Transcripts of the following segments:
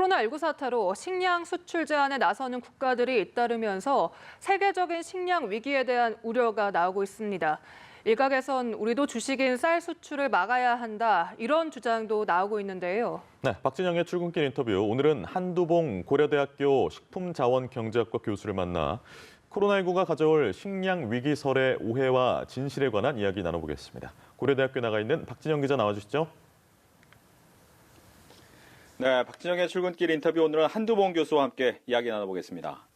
코로나19 사태로 식량 수출 제한에 나서는 국가들이 잇따르면서 세계적인 식량 위기에 대한 우려가 나오고 있습니다. 일각에선 우리도 주식인 쌀 수출을 막아야 한다, 이런 주장도 나오고 있는데요. 네, 박진영의 출근길 인터뷰. 오늘은 한두봉 고려대학교 식품자원경제학과 교수를 만나 코로나19가 가져올 식량 위기설의 오해와 진실에 관한 이야기 나눠보겠습니다. 고려대학교 나가 있는 박진영 기자 나와주시죠. 네, 박진영의 출근길 인터뷰. 오늘은 한두봉 교수와 함께 이야기 나눠보겠습니다.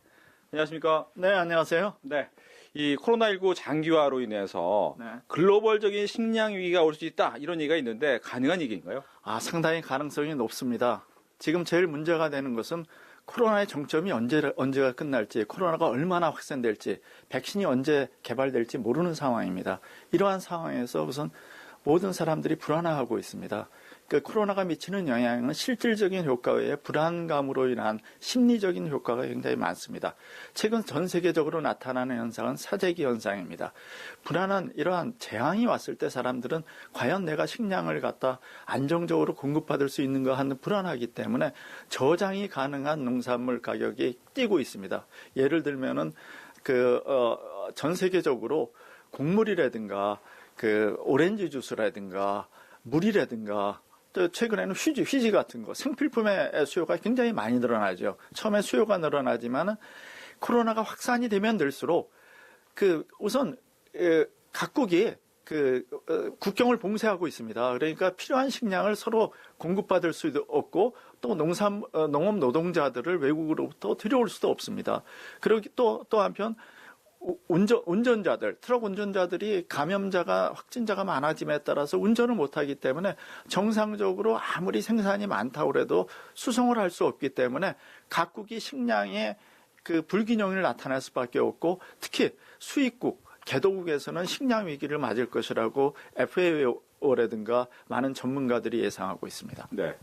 안녕하십니까? 네, 안녕하세요. 네, 이 코로나19 장기화로 인해서 네. 글로벌적인 식량 위기가 올 수 있다, 이런 얘기가 있는데 가능한 얘기인가요? 상당히 가능성이 높습니다. 지금 제일 문제가 되는 것은 코로나의 정점이 언제가 끝날지, 코로나가 얼마나 확산될지, 백신이 언제 개발될지 모르는 상황입니다. 이러한 상황에서 우선 모든 사람들이 불안해하고 있습니다. 그 코로나가 미치는 영향은 실질적인 효과 외에 불안감으로 인한 심리적인 효과가 굉장히 많습니다. 최근 전 세계적으로 나타나는 현상은 사재기 현상입니다. 불안한 이러한 재앙이 왔을 때 사람들은 과연 내가 식량을 갖다 안정적으로 공급받을 수 있는가 하는 불안하기 때문에 저장이 가능한 농산물 가격이 뛰고 있습니다. 예를 들면은 전 세계적으로 곡물이라든가 오렌지 주스라든가 물이라든가 또 최근에는 휴지 같은 거, 생필품의 수요가 굉장히 많이 늘어나죠. 처음에 수요가 늘어나지만은 코로나가 확산이 되면 될수록 우선 각국이 국경을 봉쇄하고 있습니다. 그러니까 필요한 식량을 서로 공급받을 수도 없고 또 농업 노동자들을 외국으로부터 들여올 수도 없습니다. 그리고 또 한편 운전자들, 트럭 운전자들이 확진자가 많아짐에 따라서 운전을 못하기 때문에 정상적으로 아무리 생산이 많다고 해도 수송을 할 수 없기 때문에 각국이 식량의 불균형이 나타날 수밖에 없고 특히 수입국, 개도국에서는 식량 위기를 맞을 것이라고 FAO라든가 많은 전문가들이 예상하고 있습니다. 네,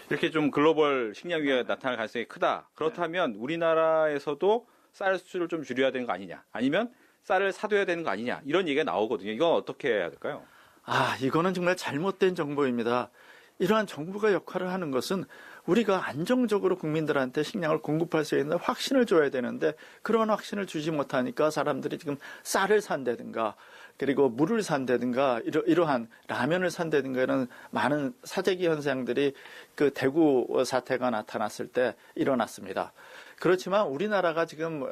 이렇게 좀 글로벌 식량 위기가 나타날 가능성이 크다. 그렇다면 우리나라에서도 쌀 수출을 좀 줄여야 되는 거 아니냐, 아니면 쌀을 사둬야 되는 거 아니냐, 이런 얘기가 나오거든요. 이건 어떻게 해야 될까요? 이거는 정말 잘못된 정보입니다. 이러한 정부가 역할을 하는 것은 우리가 안정적으로 국민들한테 식량을 공급할 수 있는 확신을 줘야 되는데 그런 확신을 주지 못하니까 사람들이 지금 쌀을 산다든가 그리고 물을 산다든가 이러한 라면을 산다든가 이런 많은 사재기 현상들이 대구 사태가 나타났을 때 일어났습니다. 그렇지만 우리나라가 지금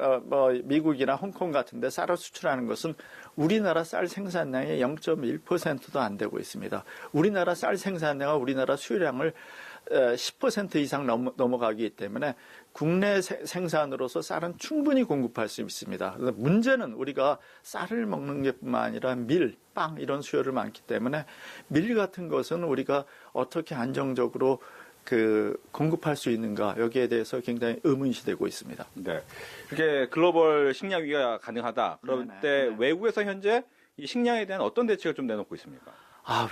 미국이나 홍콩 같은 데 쌀을 수출하는 것은 우리나라 쌀 생산량의 0.1%도 안 되고 있습니다. 우리나라 쌀 생산량과 우리나라 수요량을 10% 이상 넘어가기 때문에 국내 생산으로서 쌀은 충분히 공급할 수 있습니다. 문제는 우리가 쌀을 먹는 것뿐만 아니라 밀, 빵 이런 수요를 많기 때문에 밀 같은 것은 우리가 어떻게 안정적으로 공급할 수 있는가, 여기에 대해서 굉장히 의문시되고 있습니다. 네, 이렇게 글로벌 식량 위기가 가능하다. 그럴 때 외국에서 현재 이 식량에 대한 어떤 대책을 좀 내놓고 있습니까?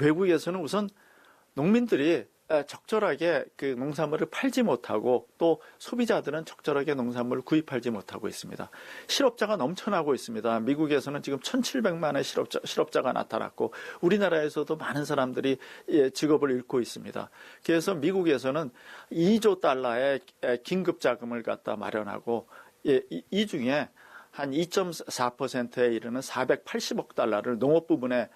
외국에서는 우선 농민들이 적절하게 농산물을 팔지 못하고 또 소비자들은 적절하게 농산물을 구입하지 못하고 있습니다. 실업자가 넘쳐나고 있습니다. 미국에서는 지금 1,700만의 실업자가 나타났고 우리나라에서도 많은 사람들이 직업을 잃고 있습니다. 그래서 미국에서는 2조 달러의 긴급 자금을 갖다 마련하고 이 중에 한 2.4%에 이르는 480억 달러를 농업 부분에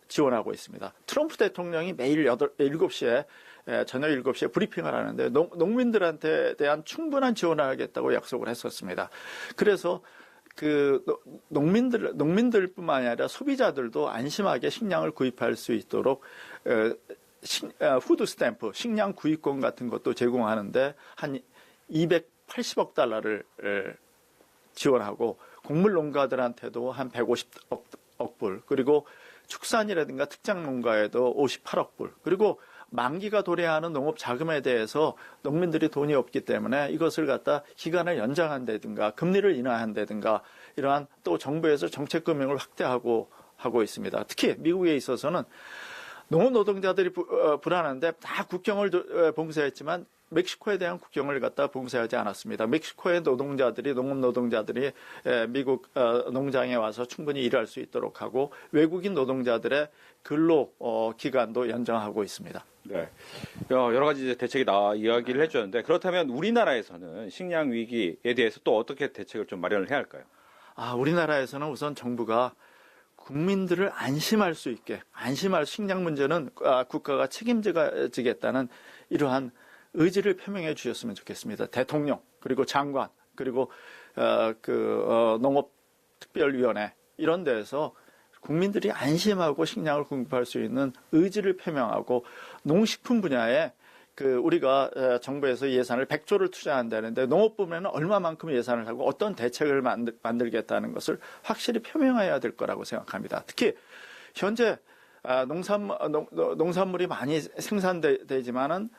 지원하고 있습니다. 트럼프 대통령이 매일 7시에 저녁 7시에 브리핑을 하는데 농민들한테 대한 충분한 지원을 하겠다고 약속을 했었습니다. 그래서 농민들뿐만 아니라 소비자들도 안심하게 식량을 구입할 수 있도록 푸드 스탬프, 식량 구입권 같은 것도 제공하는데 한 280억 달러를 지원하고 곡물 농가들한테도 한 150억 불, 그리고 축산이라든가 특장 농가에도 58억 불, 그리고 만기가 도래하는 농업 자금에 대해서 농민들이 돈이 없기 때문에 이것을 갖다 기간을 연장한다든가 금리를 인하한다든가 이러한 또 정부에서 정책 금융을 확대하고 있습니다. 특히 미국에 있어서는 농업 노동자들이 불안한데 다 국경을 봉쇄했지만 멕시코에 대한 국경을 갖다 봉쇄하지 않았습니다. 멕시코의 노동자들이 농업 노동자들이 미국 농장에 와서 충분히 일할 수 있도록 하고 외국인 노동자들의 근로 기간도 연장하고 있습니다. 네. 여러 가지 이제 대책이 이야기를 해주셨는데 그렇다면 우리나라에서는 식량 위기에 대해서 또 어떻게 대책을 좀 마련을 해야 할까요? 우리나라에서는 우선 정부가 국민들을 안심할 수 있게 식량 문제는 국가가 책임지겠다는 이러한 의지를 표명해 주셨으면 좋겠습니다. 대통령 그리고 장관 그리고 농업특별위원회 이런 데에서 국민들이 안심하고 식량을 공급할 수 있는 의지를 표명하고 농식품 분야에 우리가 정부에서 예산을 100조를 투자한다는데 농업 부문에는 얼마만큼 예산을 하고 어떤 대책을 만들겠다는 것을 확실히 표명해야 될 거라고 생각합니다. 특히 현재 농산물이 많이 생산되지만은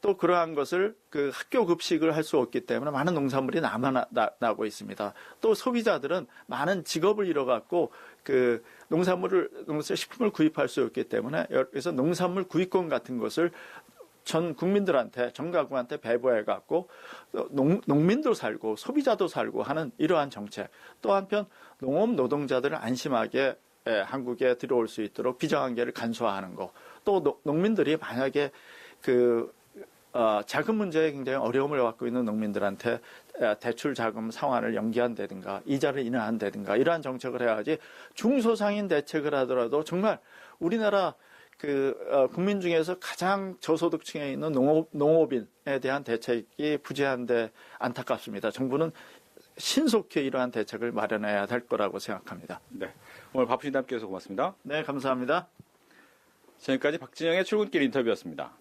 또 그러한 것을 학교 급식을 할 수 없기 때문에 많은 농산물이 남아나고 있습니다. 또 소비자들은 많은 직업을 잃어갖고 식품을 구입할 수 없기 때문에 그래서 농산물 구입권 같은 것을 전 국민들한테, 전 가구한테 배부해갖고 농민도 살고 소비자도 살고 하는 이러한 정책. 또 한편 농업 노동자들을 안심하게 한국에 들어올 수 있도록 비정한계를 간소화하는 거. 또 농민들이 만약에 자금 문제에 굉장히 어려움을 갖고 있는 농민들한테 대출 자금 상환을 연기한다든가 이자를 인하한다든가 이러한 정책을 해야지 중소상인 대책을 하더라도 정말 우리나라 국민 중에서 가장 저소득층에 있는 농업인에 대한 대책이 부재한데 안타깝습니다. 정부는 신속히 이러한 대책을 마련해야 될 거라고 생각합니다. 네. 오늘 바쁘신 함께해서 고맙습니다. 네, 감사합니다. 지금까지 박진영의 출근길 인터뷰였습니다.